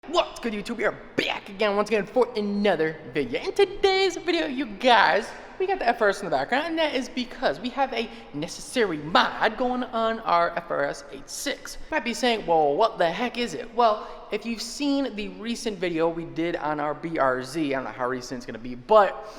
What's good, YouTube? We are back again once again for another video. In today's video, you guys, we got the FRS in the background, and that is because we have a necessary mod going on our FRS 86. You might be saying, well, what the heck is it? Well, if you've seen the recent video we did on our BRZ, I don't know how recent it's going to be, but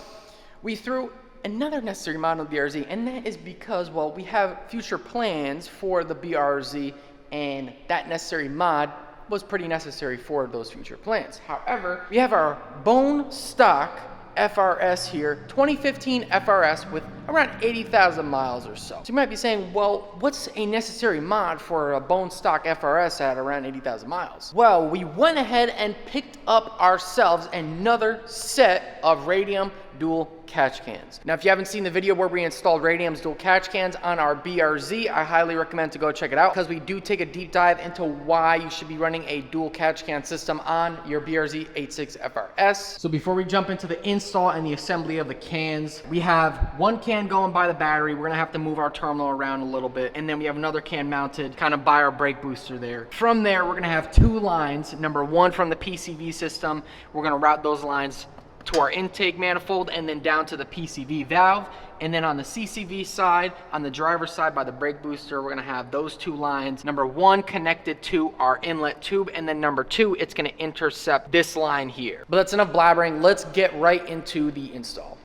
we threw another necessary mod on the BRZ, and that is because, well, we have future plans for the BRZ, and that necessary mod was pretty necessary for those future plans. However, we have our bone stock FRS here, 2015 FRS with around 80,000 miles or so. So you might be saying, well, what's a necessary mod for a bone stock FRS at around 80,000 miles? Well, we went ahead and picked up ourselves another set of Radium dual catch cans. Now, if you haven't seen the video where we installed Radium's dual catch cans on our BRZ, I highly recommend to go check it out because we do take a deep dive into why you should be running a dual catch can system on your BRZ 86 FRS. So before we jump into the install and the assembly of the cans, we have one can going by the battery. We're gonna have to move our terminal around a little bit, and then we have another can mounted kind of by our brake booster there. From there, we're gonna have two lines. Number one from the PCV system, we're gonna route those lines to our intake manifold and then down to the PCV valve. And then on the CCV side, on the driver's side by the brake booster, we're gonna have those two lines. Number one connected to our inlet tube, and then number two, it's gonna intercept this line here. But that's enough blabbering. Let's get right into the install.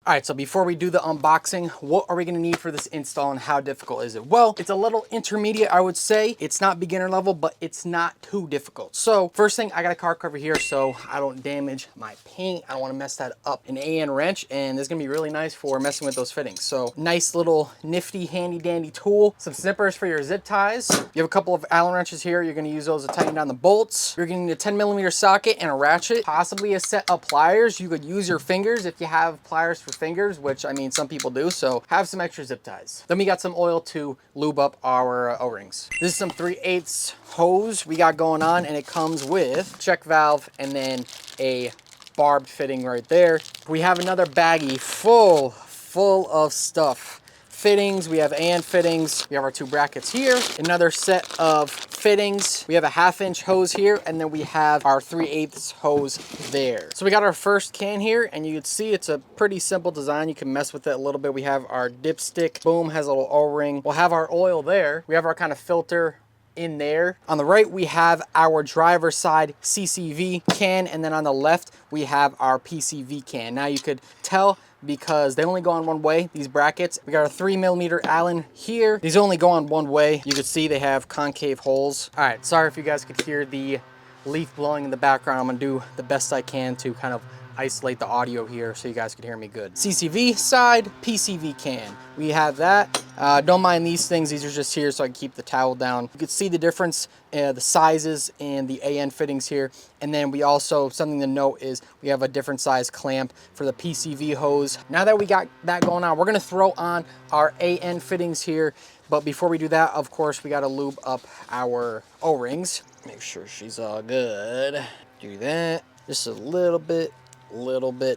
All right, so before we do the unboxing, what are we gonna need for this install and how difficult is it? Well, it's a little intermediate, I would say. It's not beginner level, but it's not too difficult. So first thing, I got a car cover here so I don't damage my paint. I don't wanna mess that up. An AN wrench, and this is gonna be really nice for messing with those fittings. So nice little nifty, handy dandy tool. Some snippers for your zip ties. You have a couple of Allen wrenches here. You're gonna use those to tighten down the bolts. You're gonna need a 10mm socket and a ratchet, possibly a set of pliers. You could use your fingers if you have pliers for fingers, which I mean some people do, so have some extra zip ties. Then we got some oil to lube up our O-rings. This is some 3/8 hose we got going on, and it comes with check valve and then a barbed fitting right there. We have another baggie full of stuff. Fittings, we have AN fittings, we have our two brackets here, another set of fittings, we have a 1/2-inch hose here, and then we have our 3/8 hose there. So we got our first can here, and you can see it's a pretty simple design. You can mess with it a little bit. We have our dipstick, boom, has a little O-ring. We'll have our oil there. We have our kind of filter in there. On the right, we have our driver's side CCV can, and then on the left, we have our PCV can. Now you could tell because they only go on one way, these brackets. We got our 3mm Allen here. These only go on one way. You can see they have concave holes. All right, sorry if you guys could hear the leaf blowing in the background. I'm gonna do the best I can to kind of isolate the audio here so you guys can hear me good. CCV side, PCV can. We have that. Don't mind these things. These are just here so I can keep the towel down. You can see the difference, the sizes and the AN fittings here. And then we also, something to note is we have a different size clamp for the PCV hose. Now that we got that going on, we're gonna throw on our AN fittings here. But before we do that, of course, we gotta lube up our O-rings. Make sure she's all good. Do that. Just a little bit,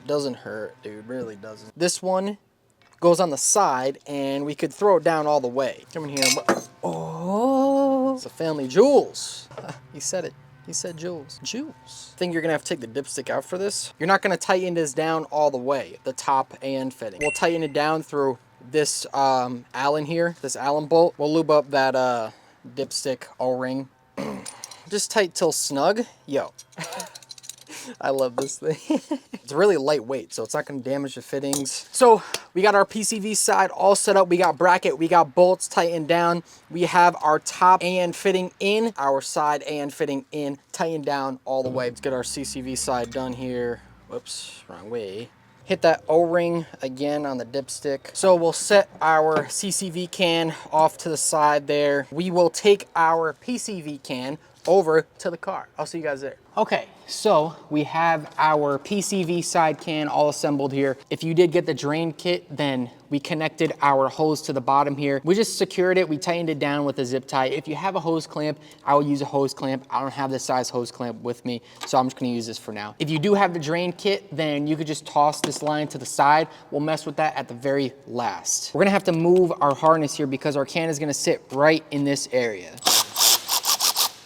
doesn't hurt, dude, really doesn't. This one goes on the side, and we could throw it down all the way. Come in here. Oh, it's a family jewels. He said it. He said jewels. Jewels. I think you're gonna have to take the dipstick out for this. You're not gonna tighten this down all the way, the top and fitting. We'll tighten it down through this Allen here, this Allen bolt. We'll lube up that dipstick O-ring. Just tight till snug. Yo. I love this thing. It's really lightweight, so it's not going to damage the fittings. So we got our PCV side all set up. We got bracket, we got bolts tightened down. We have our top AN fitting in, our side AN fitting in, tightened down all the way. Let's get our CCV side done here. Whoops, wrong way. Hit that O-ring again on the dipstick. So we'll set our CCV can off to the side there. We will take our PCV can over to the car. I'll see you guys there. Okay, so we have our PCV side can all assembled here. If you did get the drain kit, then we connected our hose to the bottom here. We just secured it. We tightened it down with a zip tie. If you have a hose clamp, I will use a hose clamp. I don't have this size hose clamp with me, so I'm just gonna use this for now. If you do have the drain kit, then you could just toss this line to the side. We'll mess with that at the very last. We're gonna have to move our harness here because our can is gonna sit right in this area.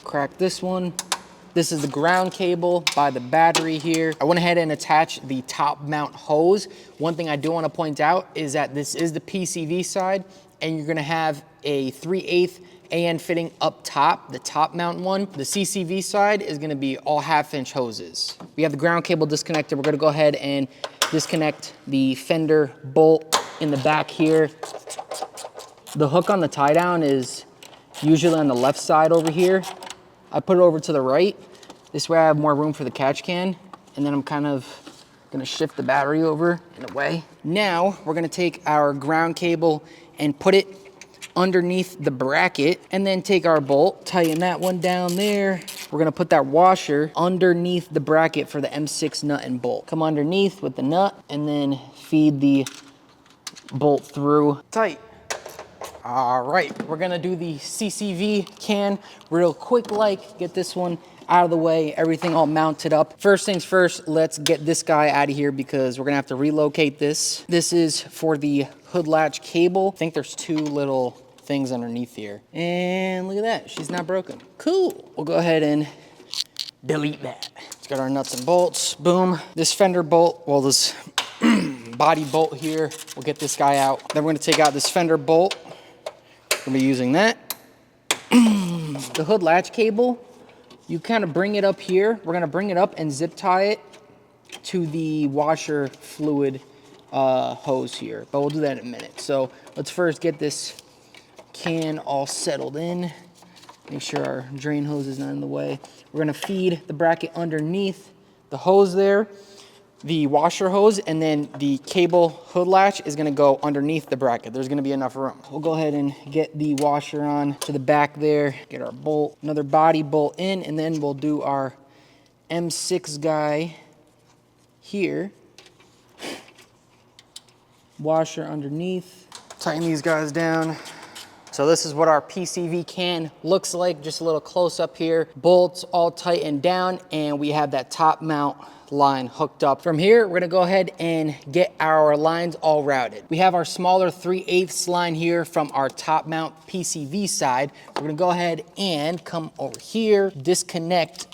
Crack this one. This is the ground cable by the battery here. I went ahead and attached the top mount hose. One thing I do want to point out is that this is the PCV side, and you're going to have a 3/8 AN fitting up top, the top mount one. The CCV side is going to be all 1/2-inch hoses. We have the ground cable disconnected. We're going to go ahead and disconnect the fender bolt in the back here. The hook on the tie down is usually on the left side over here. I put it over to the right. This way I have more room for the catch can. And then I'm kind of gonna shift the battery over in a way. Now we're gonna take our ground cable and put it underneath the bracket, and then take our bolt, tighten that one down there. We're gonna put that washer underneath the bracket for the M6 nut and bolt. Come underneath with the nut and then feed the bolt through tight. All right, we're gonna do the CCV can real quick, get this one out of the way, everything all mounted up. First things first, let's get this guy out of here because we're gonna have to relocate this. This is for the hood latch cable. I think there's 2 little things underneath here. And look at that, she's not broken. Cool, we'll go ahead and delete that. Let's get our nuts and bolts, boom. This fender bolt, well, this body bolt here, we'll get this guy out. Then we're gonna take out this fender bolt. We're gonna be using that. The hood latch cable, you kind of bring it up here. We're gonna bring it up and zip tie it to the washer fluid hose here, but we'll do that in a minute. So let's first get this can all settled in. Make sure our drain hose is not in the way. We're gonna feed the bracket underneath the hose there, the washer hose, and then the cable hood latch is gonna go underneath the bracket. There's gonna be enough room. We'll go ahead and get the washer on to the back there, get our bolt, another body bolt in, and then we'll do our M6 guy here. Washer underneath. Tighten these guys down. So this is what our PCV can looks like, just a little close up here. Bolts all tightened down, and we have that top mount line hooked up. From here, we're gonna go ahead and get our lines all routed. We have our smaller 3/8 line here from our top mount PCV side. We're gonna go ahead and come over here, disconnect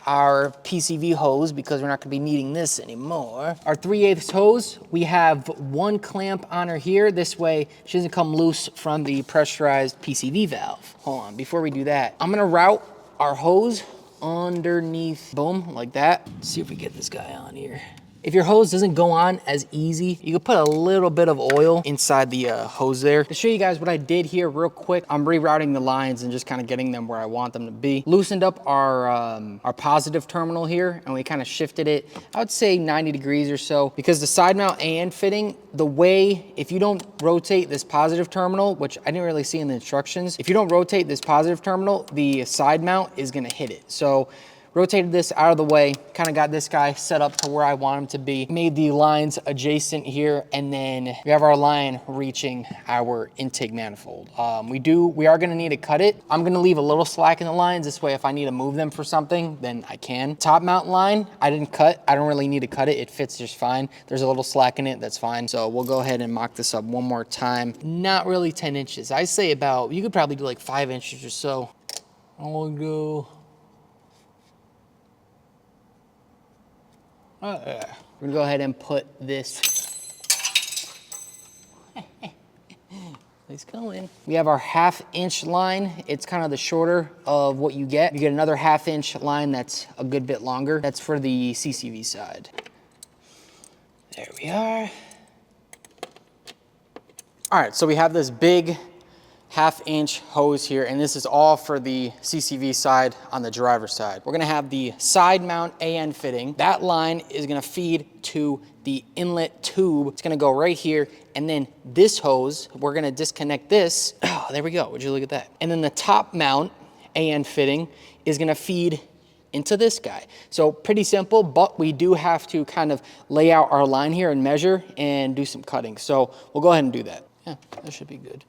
our PCV hose because we're not gonna be needing this anymore. Our 3/8 hose, we have 1 clamp on her here. This way she doesn't come loose from the pressurized PCV valve. Hold on, before we do that, I'm gonna route our hose underneath, boom, like that. Let's see if we get this guy on here. If your hose doesn't go on as easy, you can put a little bit of oil inside the hose there. To show you guys what I did here real quick, I'm rerouting the lines and just kind of getting them where I want them to be. Loosened up our positive terminal here, and we kind of shifted it, I would say 90 degrees or so, because the side mount AN fitting, the way, if you don't rotate this positive terminal, which I didn't really see in the instructions, if you don't rotate this positive terminal, the side mount is gonna hit it. So rotated this out of the way, kind of got this guy set up to where I want him to be. Made the lines adjacent here, and then we have our line reaching our intake manifold. We are gonna need to cut it. I'm gonna leave a little slack in the lines. This way, if I need to move them for something, then I can. Top mount line, I didn't cut. I don't really need to cut it. It fits just fine. There's a little slack in it, that's fine. So we'll go ahead and mock this up one more time. Not really 10 inches. I say about, you could probably do like 5 inches or so. I'll go. We're gonna go ahead and put this. It's going. We have our 1/2-inch line. It's kind of the shorter of what you get. You get another 1/2-inch line that's a good bit longer. That's for the CCV side. There we are. All right, so we have this big 1/2-inch hose here, and this is all for the CCV side on the driver's side. We're gonna have the side mount AN fitting. That line is gonna feed to the inlet tube. It's gonna go right here, and then this hose, we're gonna disconnect this. Oh, there we go, would you look at that? And then the top mount AN fitting is gonna feed into this guy. So pretty simple, but we do have to kind of lay out our line here and measure and do some cutting. So we'll go ahead and do that. Yeah, that should be good.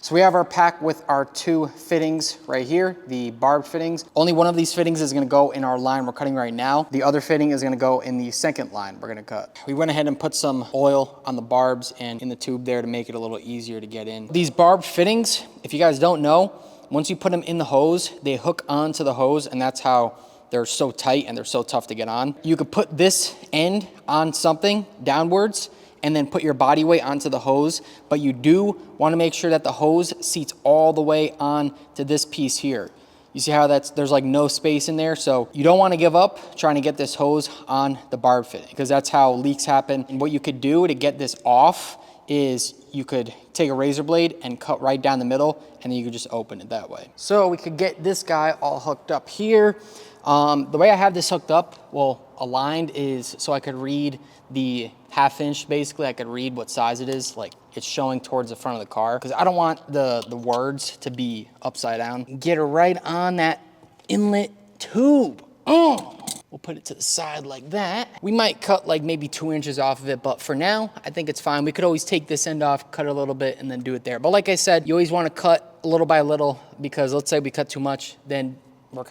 So we have our pack with our 2 fittings right here, the barbed fittings. Only one of these fittings is gonna go in our line we're cutting right now. The other fitting is gonna go in the second line we're gonna cut. We went ahead and put some oil on the barbs and in the tube there to make it a little easier to get in. These barbed fittings, if you guys don't know, once you put them in the hose, they hook onto the hose, and that's how they're so tight and they're so tough to get on. You could put this end on something downwards and then put your body weight onto the hose, but you do wanna make sure that the hose seats all the way on to this piece here. You see how there's like no space in there? So you don't wanna give up trying to get this hose on the barb fitting, because that's how leaks happen. And what you could do to get this off is you could take a razor blade and cut right down the middle, and then you could just open it that way. So we could get this guy all hooked up here. The way I have this hooked up, well, aligned, is so I could read the 1/2 inch, basically. I could read what size it is, like it's showing towards the front of the car, because I don't want the words to be upside down. Get it right on that inlet tube. We'll put it to the side like that. We might cut like maybe 2 inches off of it, but for now, I think it's fine. We could always take this end off, cut it a little bit, and then do it there. But like I said, you always wanna cut little by little, because let's say we cut too much, then we're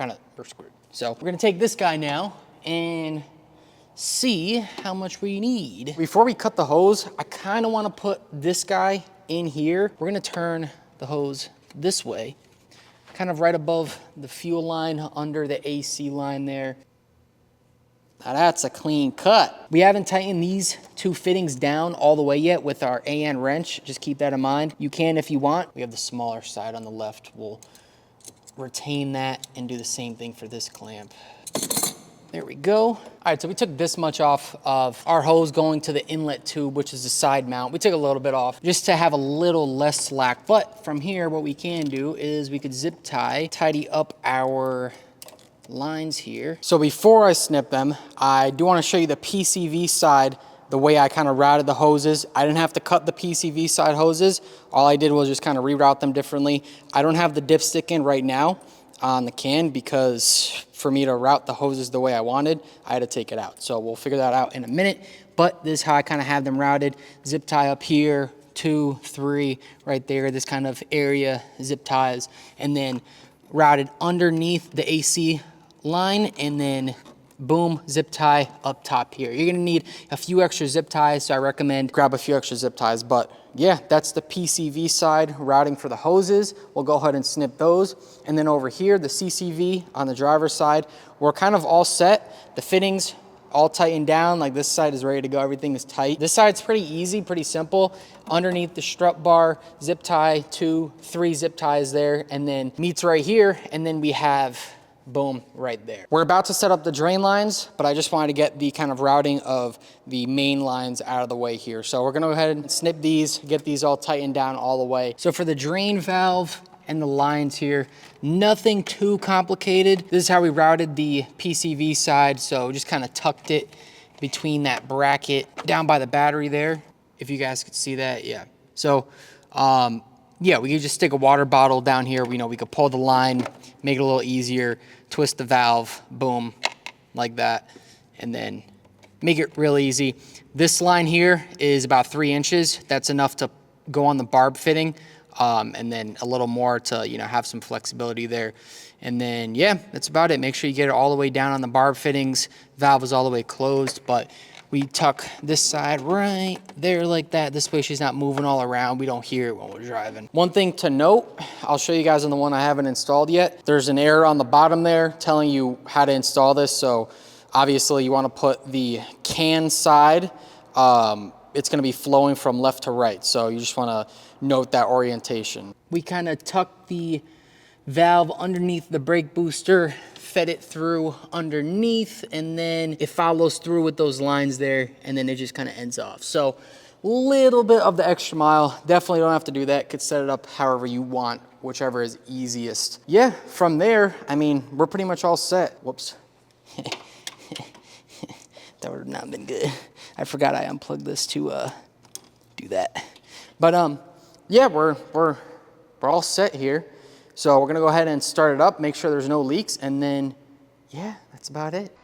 screwed. So we're gonna take this guy now and see how much we need. Before we cut the hose, I kinda wanna put this guy in here. We're gonna turn the hose this way, kind of right above the fuel line, under the AC line there. Now that's a clean cut. We haven't tightened these 2 fittings down all the way yet with our AN wrench. Just keep that in mind. You can if you want. We have the smaller side on the left. We'll retain that and do the same thing for this clamp. There we go. All right, so we took this much off of our hose going to the inlet tube, which is the side mount. We took a little bit off just to have a little less slack. But from here, what we can do is we could zip tie, tidy up our lines here. So before I snip them, I do want to show you the PCV side, the way I kind of routed the hoses. I didn't have to cut the PCV side hoses. All I did was just kind of reroute them differently. I don't have the dipstick in right now on the can, because for me to route the hoses the way I wanted, I had to take it out. So we'll figure that out in a minute, but this is how I kind of have them routed. Zip tie up here, 2, 3, right there, this kind of area, zip ties, and then routed underneath the AC line, and then boom, zip tie up top here. You're gonna need a few extra zip ties, so I recommend grab a few extra zip ties. But yeah, that's the PCV side routing for the hoses. We'll go ahead and snip those. And then over here, the CCV on the driver's side, we're kind of all set. The fittings all tightened down, like this side is ready to go, everything is tight. This side's pretty easy, pretty simple. Underneath the strut bar, zip tie, 2, 3 zip ties there, and then meets right here, and then we have boom, right there. We're about to set up the drain lines, but I just wanted to get the kind of routing of the main lines out of the way here. So we're gonna go ahead and snip these, get these all tightened down all the way. So for the drain valve and the lines here, nothing too complicated. This is how we routed the PCV side. So just kind of tucked it between that bracket down by the battery there. If you guys could see that, yeah. So, yeah, we could just stick a water bottle down here. You know, we could pull the line, make it a little easier, twist the valve, boom, like that, and then make it real easy. This line here is about 3 inches. That's enough to go on the barb fitting, and then a little more to, you know, have some flexibility there. And then, yeah, that's about it. Make sure you get it all the way down on the barb fittings. Valve is all the way closed, but we tuck this side right there like that. This way she's not moving all around. We don't hear it when we're driving. One thing to note, I'll show you guys on the one I haven't installed yet. There's an error on the bottom there telling you how to install this. So obviously you want to put the can side. It's going to be flowing from left to right. So you just want to note that orientation. We kind of tuck the valve underneath the brake booster, fed it through underneath, and then it follows through with those lines there, and then it just kind of ends off. So a little bit of the extra mile. Definitely don't have to do that. Could set it up however you want, whichever is easiest. Yeah, from there, I mean, we're pretty much all set. Whoops. That would have not been good. I forgot I unplugged this to do that. But yeah, we're all set here. So we're gonna go ahead and start it up, make sure there's no leaks, and then, yeah, that's about it.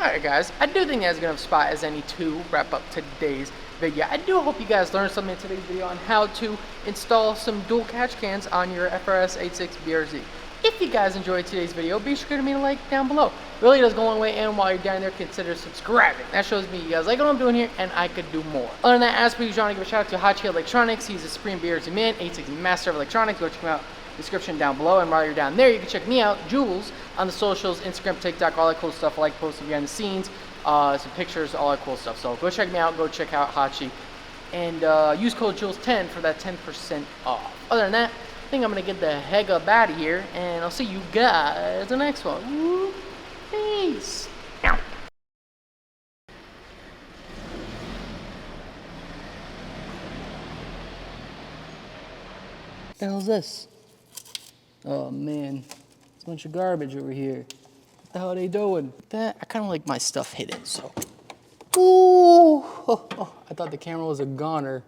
Alright guys, I do think that's enough spot as any to wrap up today's video. I do hope you guys learned something in today's video on how to install some dual catch cans on your FRS 86 BRZ. If you guys enjoyed today's video, be sure to give me a like down below. It really does go a long way, and while you're down there, consider subscribing. That shows me you guys like what I'm doing here, and I could do more. Other than that, as per usual, I want to give a shout out to Hachi Electronics. He's a Supreme BRZ man, 86 master of electronics. Go check him out. Description down below, and while you're down there, you can check me out, Jules, on the socials, Instagram, TikTok, all that cool stuff. I like posting behind the scenes, some pictures, all that cool stuff. So go check me out, go check out Hachi, and use code Jules10 for that 10% off. Other than that, I think I'm gonna get the heck up out of here, and I'll see you guys in the next one. Woo. Peace. Ow. What the hell's this? Oh man, it's a bunch of garbage over here. What the hell are they doing? That I kind of like my stuff hidden, so. Ooh, I thought the camera was a goner.